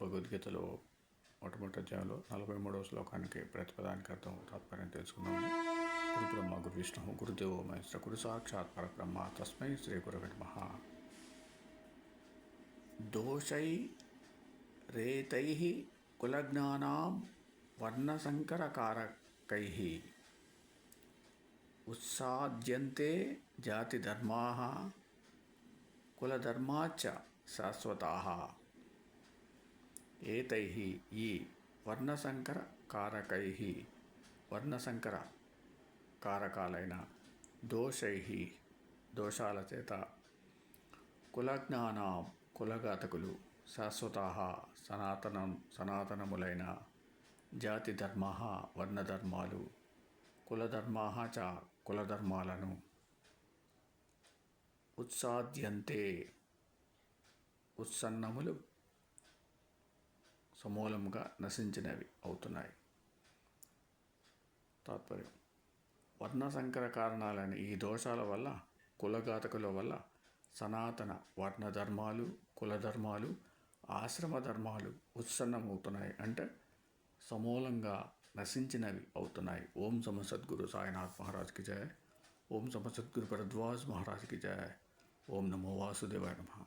భగవద్గీతలో మొట్టమొదటి అధ్యాయంలో 43వ శ్లోకానికి ప్రతిపదానికి అర్థం తాత్పర్యం తెలుసుకుందాం. గురు బ్రహ్మ గురు విష్ణు గురుదేవో మహేశ్వర గురు సాక్షాత్ పరబ్రహ్మ తస్మై శ్రీ గురవే నమః. దోషై రేతై కులజ్ఞానాం వర్ణసంకరకారకై ఉత్సాద్యంతే జాతిధర్మాః కులధర్మాశ్చ శాశ్వతాః. ఏతై ఈ వర్ణసంకర కారకాలైన దోషై దోషాల చేత కులజ్ఞానం కులఘాతకులు శాశ్వతాః సనాతనములైన జాతిధర్మ వర్ణధర్మాలు కులధర్మాః చ కులధర్మాలను ఉత్సాద్యంతే ఉత్సన్నములు సమూలముగా నశించినవి అవుతున్నాయి. తాత్పర్యం: వర్ణసంకర కారణాలైన ఈ దోషాల వల్ల కులఘాతకుల వల్ల సనాతన వర్ణధర్మాలు కులధర్మాలు ఆశ్రమ ధర్మాలు ఉత్సన్నమవుతున్నాయి, అంటే సమూలంగా నశించినవి అవుతున్నాయి. ఓం సమ సద్గురు సాయినాథ్ మహారాజ్కి జయ. ఓం సమ సద్గురు భరద్వాజ్ మహారాజ్కి జయ. ఓం నమో వాసుదేవాయ నమః.